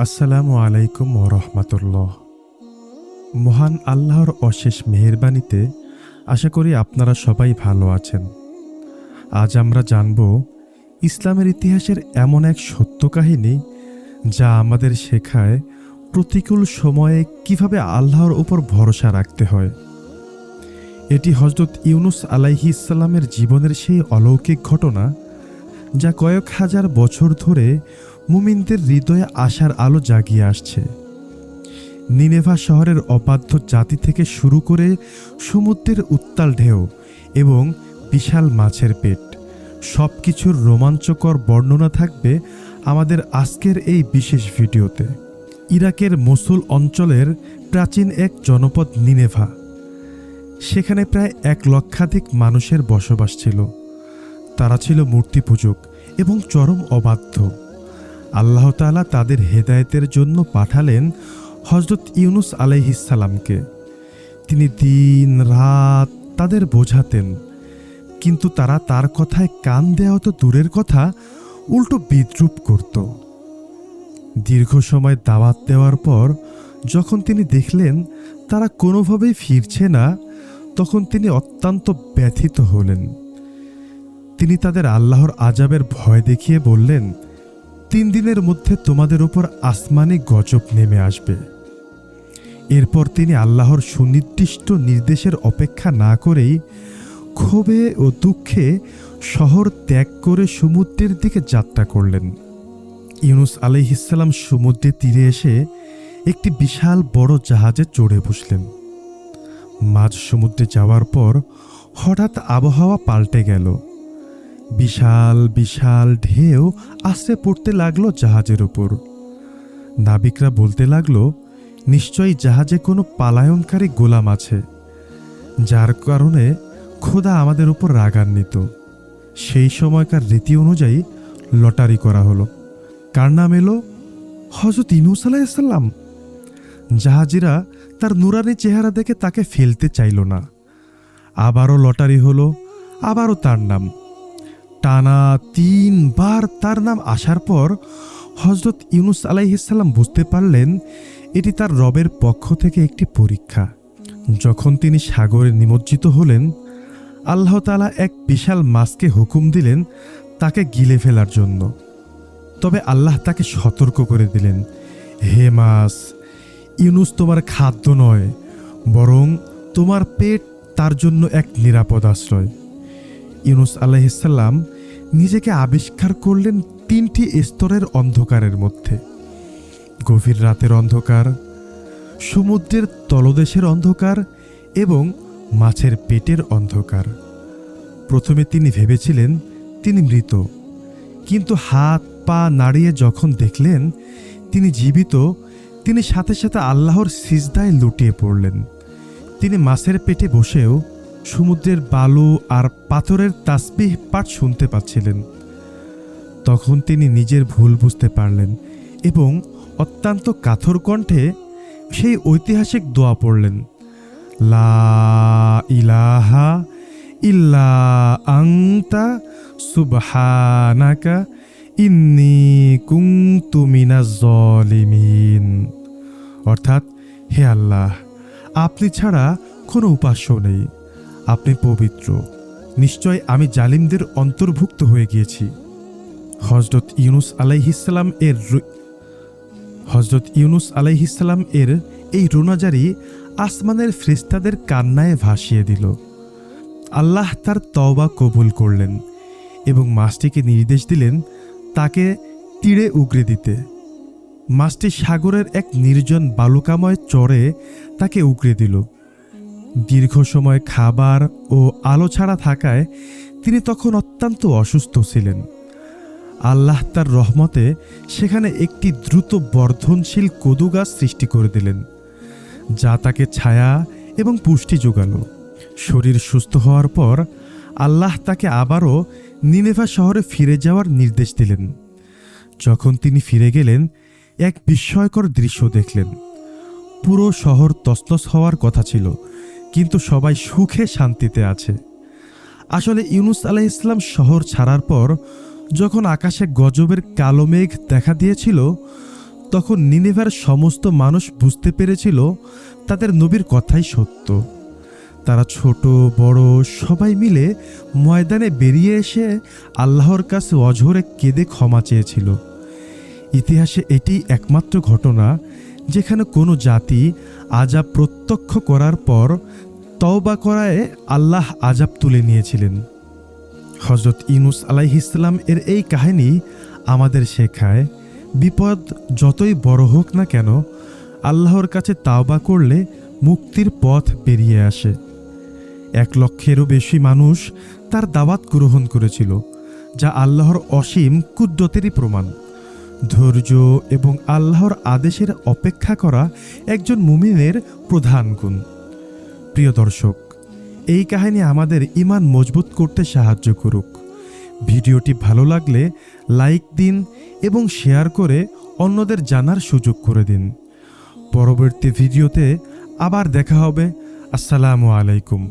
আসসালামু আলাইকুম ওরহমতুল্লাহ। মহান আল্লাহর অশেষ মেহেরবানিতে আশা করি আপনারা সবাই ভালো আছেন। আজ আমরা জানব ইসলামের ইতিহাসের এমন এক সত্য কাহিনী যা আমাদের শেখায় প্রতিকূল সময়ে কিভাবে আল্লাহর উপর ভরসা রাখতে হয়। এটি হযরত ইউনুস আলাইহিস সালামের জীবনের সেই অলৌকিক ঘটনা যা কয়েক হাজার বছর ধরে মুমিনদের হৃদয়ে আশার আলো জাগিয়ে আসছে। নিনেভা শহরের অবাধ্য জাতি থেকে শুরু করে সমুদ্রের উত্তাল ঢেউ এবং বিশাল মাছের পেট, সব কিছুর রোমাঞ্চকর বর্ণনা থাকবে আমাদের আজকের এই বিশেষ ভিডিওতে। ইরাকের মসুল অঞ্চলের প্রাচীন এক জনপদ নিনেভা। সেখানে প্রায় 1 লক্ষাধিক মানুষের বসবাস ছিল। তারা ছিল মূর্তি পূজক এবং চরম অবাধ্য। আল্লাহ তাআলা তাদের হেদায়েতের জন্য পাঠালেন হযরত ইউনুস আলাইহিস সালামকে। তিনি দিন রাত তাদের বোঝাতেন, কিন্তু তারা তার কথায় কান দেওয়া তো দূরের কথা, উল্টো বিদ্রূপ করত। দীর্ঘ সময় দাওয়াত দেওয়ার পর যখন তিনি দেখলেন তারা কোনোভাবেই ফিরছে না, তখন তিনি অত্যন্ত ব্যথিত হলেন। তিনি তাদের আল্লাহর আযাবের ভয় দেখিয়ে বললেন, 3 দিনের মধ্যে তোমাদের উপর আসমানি গজব নেমে আসবে। এরপর তিনি আল্লাহর সুনির্দিষ্ট নির্দেশের অপেক্ষা না করেই ক্ষোভে ও দুঃখে শহর ত্যাগ করে সমুদ্রের দিকে যাত্রা করলেন। ইউনুস আলাইহিস সালাম সমুদ্রের তীরে এসে একটি বিশাল বড় জাহাজে চড়ে বসলেন। মাঝ সমুদ্রে যাওয়ার পর হঠাৎ আবহাওয়া পাল্টে গেল। বিশাল বিশাল ঢেউ আছড়ে পড়তে লাগলো জাহাজের উপর। নাবিকরা বলতে লাগলো, নিশ্চয়ই জাহাজে কোনো পালায়নকারী গোলাম আছে, যার কারণে খোদা আমাদের উপর রাগান্বিত। সেই সময়কার রীতি অনুযায়ী লটারি করা হলো। কার নাম এলো? হযরত ইউনুস আলাইহিস সালাম। জাহাজিরা তার নুরানি চেহারা দেখে তাকে ফেলতে চাইল না। আবারও লটারি হলো, আবারও তার নাম। টানা 3 বার তার নাম আসার পর হযরত ইউনুস আলাইহিস সালাম বুঝতে পারলেন এটি তার রবের পক্ষ থেকে একটি পরীক্ষা। যখন তিনি সাগরে নিমজ্জিত হলেন, আল্লাহ তাআলা এক বিশাল মাছকে হুকুম দিলেন তাকে গিলে ফেলার জন্য। তবে আল্লাহ তাকে সতর্ক করে দিলেন, হে মাছ, ইউনুস তোমার খাদ্য নয়, বরং তোমার পেট তার জন্য এক নিরাপদ আশ্রয়। ইউনুস আলাইহিস সালাম নিজেকে আবিষ্কার করলেন 3টি স্তরের অন্ধকারের মধ্যে: গভীর রাতের অন্ধকার, সমুদ্রের তলদেশের অন্ধকার এবং মাছের পেটের অন্ধকার। প্রথমে তিনি ভেবেছিলেন তিনি মৃত, কিন্তু হাত পা নাড়িয়ে যখন দেখলেন তিনি জীবিত, তিনি সাথে সাথে আল্লাহর সিজদায় লুটিয়ে পড়লেন। তিনি মাছের পেটে বসেও সমুদ্রের বালু আর পাথরের তাসবিহ পাঠ শুনতে পাচ্ছিলেন। তখন তিনি নিজের ভুল বুঝতে পারলেন এবং অত্যন্ত কাতর কণ্ঠে সেই ঐতিহাসিক দোয়া পড়লেন, লা ইলাহা ইল্লা আনতা সুবহানাকা ইন্নী কুনতু মিনাজ জালিমিন। অর্থাৎ, হে আল্লাহ, আপনি ছাড়া কোনো উপাস্য নেই, আপনি পবিত্র, নিশ্চয় আমি জালিমদের অন্তর্ভুক্ত হয়ে গিয়েছি। হযরত ইউনুস আলাইহিস সালাম এর এই রোনাজারি আসমানের ফেরেশতাদের কান্নায় ভাসিয়ে দিল। আল্লাহ তার তওবা কবুল করলেন এবং মাছটিকে নির্দেশ দিলেন তাকে তীরে উগরে দিতে। মাছটি সাগরের এক নির্জন বালুকাময় চরে তাকে উগরে দিল। দীর্ঘ সময় খাবার ও আলো ছাড়া থাকায় তিনি তখন অত্যন্ত অসুস্থ ছিলেন। আল্লাহ তার রহমতে সেখানে একটি দ্রুত বর্ধনশীল কদু গাছ সৃষ্টি করে দিলেন, যা তাকে ছায়া এবং পুষ্টি যোগালো। শরীর সুস্থ হওয়ার পর আল্লাহ তাকে আবারও নিনেভা শহরে ফিরে যাওয়ার নির্দেশ দিলেন। যখন তিনি ফিরে গেলেন, এক বিস্ময়কর দৃশ্য দেখলেন। পুরো শহর তছনছ হওয়ার কথা ছিল, কিন্তু সবাই সুখে শান্তিতে আছে। আসলে ইউনুস আলাইহিস সালাম শহর ছাড়ার পর যখন আকাশে গজবের কালো মেঘ দেখা দিয়েছিল, তখন নিনেভের সমস্ত মানুষ বুঝতে পেরেছিল তাদের নবীর কথাই সত্য। তারা ছোট বড় সবাই মিলে ময়দানে বেরিয়ে এসে আল্লাহর কাছে অঝরে কেঁদে ক্ষমা চেয়েছিল। ইতিহাসে এটি একমাত্র ঘটনা যেখানে কোনো জাতি আযাব প্রত্যক্ষ করার পর তওবা করায় আল্লাহ আযাব তুলে নিয়েছিলেন। হযরত ইউনূস আলাইহিসসালাম এর এই কাহিনী আমাদের শেখায়, বিপদ যতই বড় হোক না কেন আল্লাহর কাছে তাওবা করলে মুক্তির পথ বেরিয়ে আসে। 1 লক্ষেরও বেশি মানুষ তার দাওয়াত গ্রহণ করেছিল, যা আল্লাহর অসীম কুদরতেরই প্রমাণ। ধৈর্য এবং আল্লাহর আদেশের অপেক্ষা করা একজন মুমিনের প্রধান গুণ। প্রিয় দর্শক, এই কাহিনী আমাদের ঈমান মজবুত করতে সাহায্য করুক। ভিডিওটি ভালো লাগলে লাইক দিন এবং শেয়ার করে অন্যদের জানার সুযোগ করে দিন। পরবর্তী ভিডিওতে আবার দেখা হবে। আসসালামু আলাইকুম।